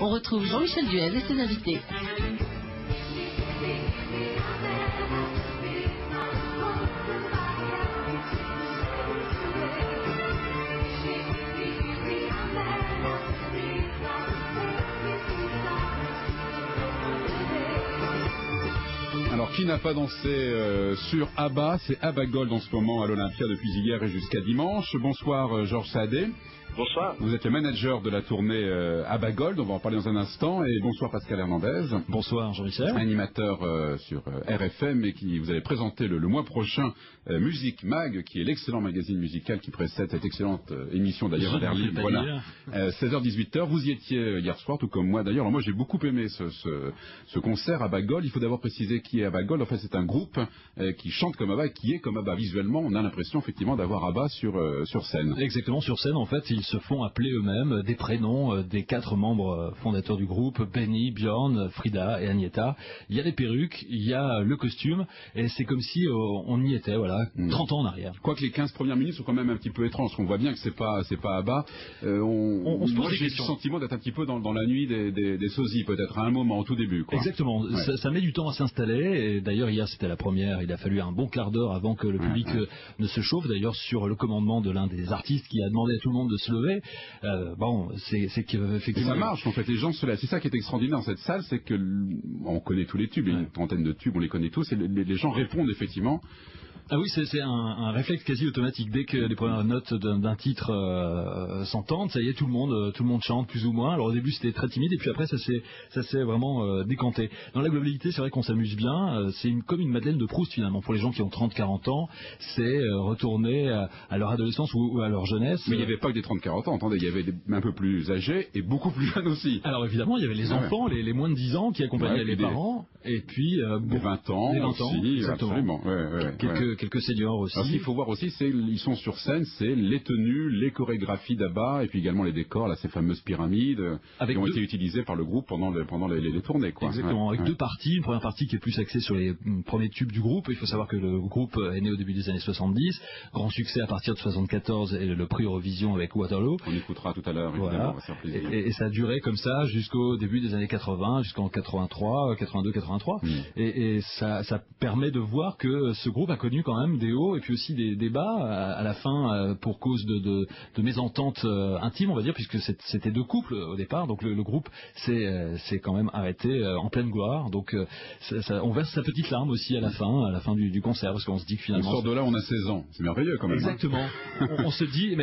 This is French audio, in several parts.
On retrouve Jean-Michel Duez et ses invités. Alors, qui n'a pas dansé sur ABBA? C'est ABBA Gold en ce moment à l'Olympia depuis hier et jusqu'à dimanche. Bonsoir Georges Saadé. Bonsoir. Vous êtes le manager de la tournée ABBA Gold, on va en parler dans un instant. Et bonsoir Pascal Hernandez. Bonsoir Jean-Michel. Animateur sur RFM et qui vous allez présenter le mois prochain Musique Mag, qui est l'excellent magazine musical qui précède cette excellente émission d'ailleurs à l'air libre. Voilà. 16h-18h, vous y étiez hier soir, tout comme moi d'ailleurs. Alors moi j'ai beaucoup aimé ce concert ABBA Gold. Il faut d'abord préciser qui est ABBA Gold. En fait c'est un groupe qui chante comme ABBA et qui est comme ABBA. Visuellement on a l'impression effectivement d'avoir ABBA sur scène. Exactement, sur scène en fait ils se font appeler eux-mêmes des prénoms des 4 membres fondateurs du groupe, Benny, Björn, Frida et Agneta. Il y a les perruques, il y a le costume et c'est comme si on y était, voilà, 30 ans en arrière. Quoique les 15 premières minutes sont quand même un petit peu étranges, parce qu'on voit bien que c'est pas ABBA. On se pose des j'ai questions. le sentiment d'être un petit peu dans la nuit des sosies, peut-être à un moment, au tout début. Quoi. Exactement, ouais. Ça met du temps à s'installer et d'ailleurs hier c'était la première, il a fallu un bon quart d'heure avant que le public ne se chauffe, d'ailleurs sur le commandement de l'un des artistes qui a demandé à tout le monde de se lever. C'est qu'effectivement... ça marche en fait, les gens se lèvent. C'est ça qui est extraordinaire dans cette salle, c'est que on connaît tous les tubes, il y a une trentaine de tubes, on les connaît tous, et les gens répondent effectivement. Ah oui, c'est un réflexe quasi automatique. Dès que les premières notes d'un titre s'entendent, ça y est, tout le monde chante plus ou moins. Alors au début c'était très timide et puis après ça s'est vraiment décanté. Dans la globalité, c'est vrai qu'on s'amuse bien. C'est comme une Madeleine de Proust finalement pour les gens qui ont 30-40 ans. C'est retourner à leur adolescence ou à leur jeunesse. Mais il n'y avait pas que des 30-40 ans. Attendez, il y avait des un peu plus âgés et beaucoup plus jeunes aussi. Alors évidemment, il y avait les enfants, les moins de 10 ans qui accompagnaient les parents et puis des 20 ans, aussi, exactement. Absolument. Quelques seniors aussi. Alors, ce qu'il faut voir aussi, c'est ils sont sur scène, c'est les tenues, les chorégraphies d'ABBA et puis également les décors, là, ces fameuses pyramides qui ont été utilisées par le groupe pendant les tournées. Quoi. Exactement, avec deux parties. Une première partie qui est plus axée sur les premiers tubes du groupe. Il faut savoir que le groupe est né au début des années 70, grand succès à partir de 74 et le prix Eurovision avec Waterloo. On écoutera tout à l'heure, évidemment, voilà. Et ça a duré comme ça jusqu'au début des années 80, jusqu'en 83, 82, 83. Et ça permet de voir que ce groupe a connu quand même des hauts et puis aussi des bas à la fin pour cause de mésententes intimes, on va dire, puisque c'était deux couples au départ. Donc le groupe s'est quand même arrêté en pleine gloire. Donc on verse sa petite larme aussi à la fin du concert, parce qu'on se dit que finalement... On sort de là, on a 16 ans. C'est merveilleux quand même. Exactement. on se dit,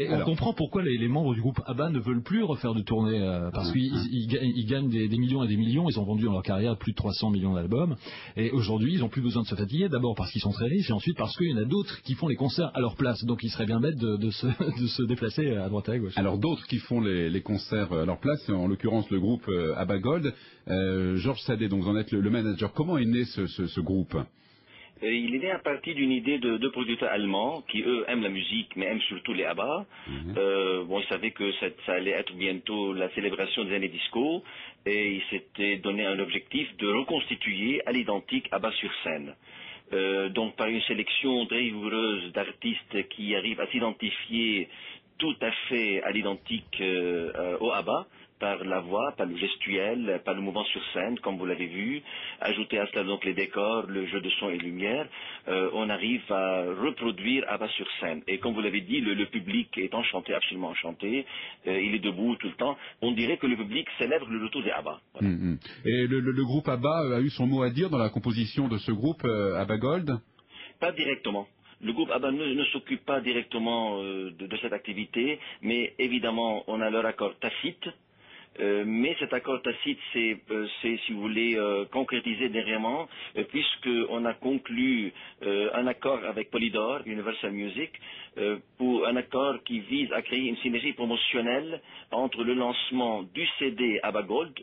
on comprend pourquoi les membres du groupe ABBA ne veulent plus refaire de tournée, parce qu'ils gagnent des millions et des millions. Ils ont vendu dans leur carrière plus de 300 millions d'albums. Et aujourd'hui, ils n'ont plus besoin de se fatiguer. D'abord parce qu'ils sont très riches, et ensuite parce qu'il y en a d'autres qui font les concerts à leur place. Donc il serait bien bête de se déplacer à droite et à gauche. Alors d'autres qui font les concerts à leur place, en l'occurrence le groupe ABBA Gold. Georges Saadé, donc vous en êtes le manager. Comment est né ce groupe ? Il est né à partir d'une idée de deux producteurs allemands qui, eux, aiment la musique, mais aiment surtout les ABBA. Ils savaient que ça allait être bientôt la célébration des années disco, et ils s'étaient donné un objectif de reconstituer à l'identique ABBA sur scène. Donc par une sélection très rigoureuse d'artistes qui arrivent à s'identifier tout à fait à l'identique au ABBA, par la voix, par le gestuel, par le mouvement sur scène, comme vous l'avez vu. Ajouter à cela donc les décors, le jeu de son et lumière, on arrive à reproduire ABBA sur scène. Et comme vous l'avez dit, le public est enchanté, absolument enchanté. Il est debout tout le temps. On dirait que le public célèbre le retour des ABBA. Voilà. Et le groupe ABBA a eu son mot à dire dans la composition de ce groupe ABBA Gold ? Pas directement. Le groupe ABBA ne s'occupe pas directement de cette activité, mais évidemment, on a leur accord tacite. Mais cet accord tacite, c'est si vous voulez, concrétisé dernièrement, puisqu'on a conclu un accord avec Polydor, Universal Music, pour un accord qui vise à créer une synergie promotionnelle entre le lancement du CD ABBA Gold,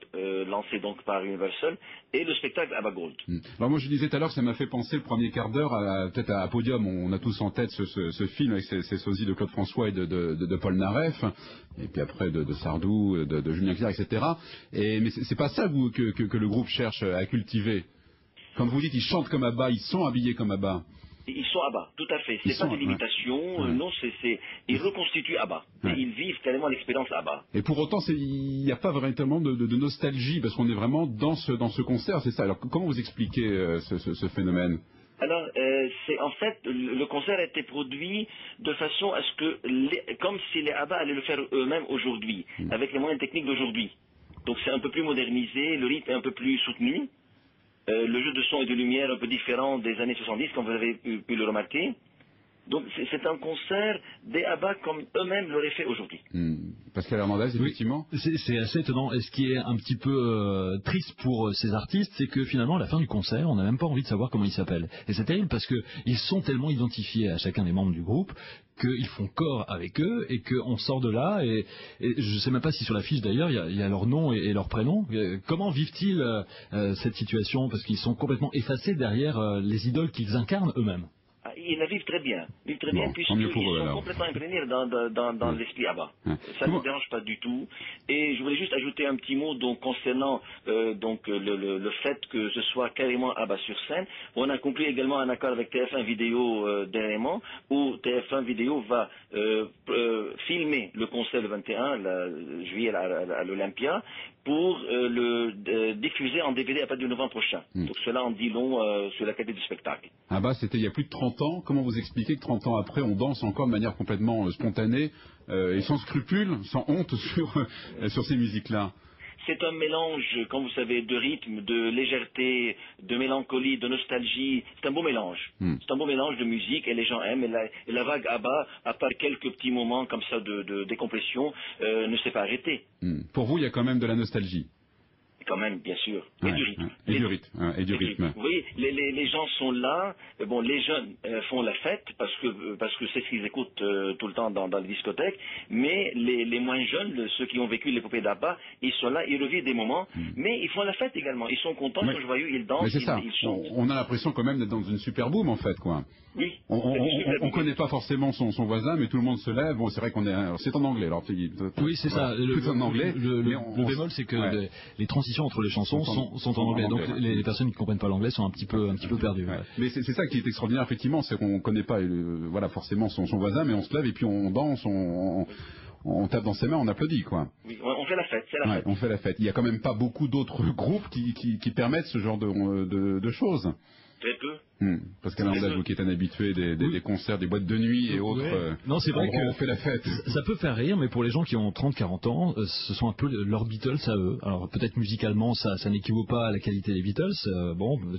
lancé donc par Universal, et le spectacle ABBA Gold. Alors moi je disais tout à l'heure que ça m'a fait penser le premier quart d'heure, peut-être à Podium, on a tous en tête ce film avec ces sosies de Claude François et de Paul Naref, et puis après de Sardou, de Julien Clerc, etc. Mais c'est pas ça que le groupe cherche à cultiver. Quand vous dites ils chantent comme ABBA, ils sont habillés comme ABBA. Ils sont ABBA, tout à fait. C'est pas des limitations, non, ils reconstituent ABBA. Ouais. Ils vivent carrément l'expérience ABBA. Et pour autant, il n'y a pas véritablement de nostalgie, parce qu'on est vraiment dans ce concert, c'est ça. Alors comment vous expliquez ce phénomène? Alors, en fait, le concert a été produit de façon à ce que, comme si les ABBA allaient le faire eux-mêmes aujourd'hui, avec les moyens techniques d'aujourd'hui. Donc c'est un peu plus modernisé, le rythme est un peu plus soutenu. Le jeu de son et de lumière un peu différent des années 70, comme vous avez pu le remarquer. Donc c'est un concert des ABBA comme eux-mêmes l'auraient fait aujourd'hui. Pascal Hernandez, effectivement. C'est assez étonnant. Et ce qui est un petit peu triste pour ces artistes, c'est que finalement, à la fin du concert, on n'a même pas envie de savoir comment ils s'appellent. Et c'est terrible parce qu'ils sont tellement identifiés à chacun des membres du groupe qu'ils font corps avec eux et qu'on sort de là. Et je ne sais même pas si sur la fiche d'ailleurs, il y a leur nom et leur prénom. Comment vivent-ils cette situation? Parce qu'ils sont complètement effacés derrière les idoles qu'ils incarnent eux-mêmes. Ils la vivent très bien, puisqu'ils sont complètement imprégnés dans l'esprit ABBA. Ça ne nous dérange pas du tout. Et je voulais juste ajouter un petit mot concernant le fait que ce soit carrément ABBA sur scène. On a conclu également un accord avec TF1 Vidéo dernièrement, où TF1 Vidéo va filmer le concert le 21 juillet à l'Olympia, pour le diffuser en DVD à partir de novembre prochain. Donc cela en dit long sur la qualité du spectacle. Ah bah c'était il y a plus de 30 ans. Comment vous expliquez que 30 ans après, on danse encore de manière complètement spontanée et sans scrupule, sans honte sur ces musiques-là? C'est un mélange, comme vous savez, de rythme, de légèreté, de mélancolie, de nostalgie. C'est un beau mélange. C'est un beau mélange de musique et les gens aiment. Et la vague ABBA, à part quelques petits moments comme ça de décompression, ne s'est pas arrêtée. Pour vous, il y a quand même de la nostalgie? Quand même, bien sûr. Et du rythme. Et du rythme. Vous voyez, les gens sont là. Bon, les jeunes font la fête parce que c'est ce qu'ils écoutent tout le temps dans les discothèques. Mais les moins jeunes, ceux qui ont vécu l'épopée d'ABBA, ils sont là, ils revivent des moments. Mais ils font la fête également. Ils sont contents, ils sont joyeux, ils dansent. Mais c'est ça. Ils chantent. On a l'impression quand même d'être dans une super boom en fait, quoi. Oui. On connaît pas forcément son voisin, mais tout le monde se lève. Bon, c'est vrai qu'on est. C'est en anglais. Alors, oui, c'est ça. Tout en anglais. Le bémol, c'est que les transitions entre les chansons sont en anglais. Donc les personnes qui ne comprennent pas l'anglais sont un petit peu perdues. Ouais. Mais c'est ça qui est extraordinaire, effectivement, c'est qu'on ne connaît pas forcément son voisin, mais on se lève et puis on danse, on tape dans ses mains, on applaudit, quoi. Oui, on fait la fête, c'est la fête. On fait la fête. Il n'y a quand même pas beaucoup d'autres groupes qui permettent ce genre de choses. Très peu. Pascal Hernandez, vous qui êtes un habitué des concerts, des boîtes de nuit et autres, non, c'est vrai on fait la fête. Ça peut faire rire, mais pour les gens qui ont 30-40 ans, ce sont un peu leurs Beatles à eux. Alors peut-être musicalement, ça n'équivaut pas à la qualité des Beatles,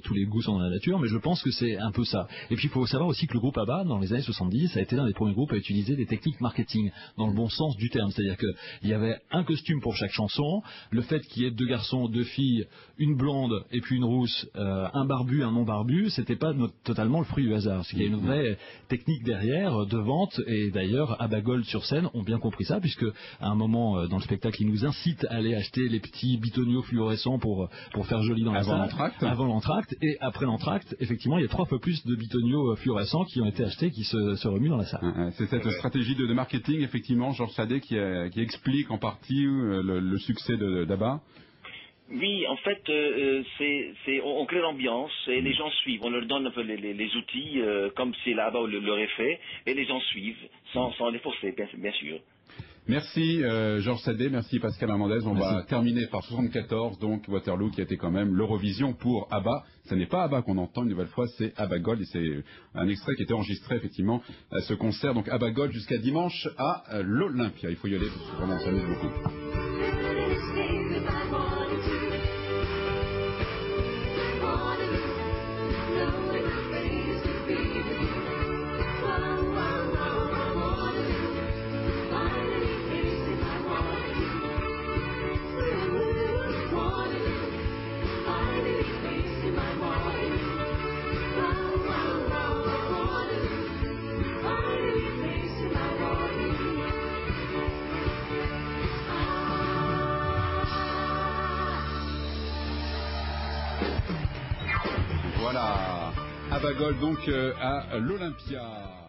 tous les goûts sont dans la nature, mais je pense que c'est un peu ça. Et puis il faut savoir aussi que le groupe ABBA, dans les années 70, a été l'un des premiers groupes à utiliser des techniques marketing, dans le bon sens du terme. C'est-à-dire qu'il y avait un costume pour chaque chanson, le fait qu'il y ait 2 garçons, 2 filles, une blonde et puis une rousse, un barbu, un non barbu, c'était pas totalement le fruit du hasard. Parce qu'il y a une vraie technique derrière de vente, et d'ailleurs ABBA Gold sur scène ont bien compris ça, puisque à un moment dans le spectacle ils nous incitent à aller acheter les petits bitonios fluorescents pour faire joli dans la salle avant l'entracte, et après l'entracte effectivement il y a 3 fois plus de bitonios fluorescents qui ont été achetés, qui se remuent dans la salle. C'est cette stratégie de marketing effectivement, Georges Sadet, qui explique en partie le succès d'ABBA. Oui, en fait, on crée l'ambiance et les gens suivent. On leur donne un peu les outils comme si là-bas l'aurait fait, et les gens suivent sans les forcer, bien sûr. Merci Georges Sadet, merci Pascal Hernandez. On va terminer par 74, donc Waterloo, qui a été quand même l'Eurovision pour ABBA. Ce n'est pas ABBA qu'on entend une nouvelle fois, c'est ABBA Gold, et c'est un extrait qui était enregistré effectivement à ce concert. Donc ABBA Gold jusqu'à dimanche à l'Olympia. Il faut y aller parce que vraiment on s'amuse beaucoup. Voilà, ABBA Gold donc à l'Olympia.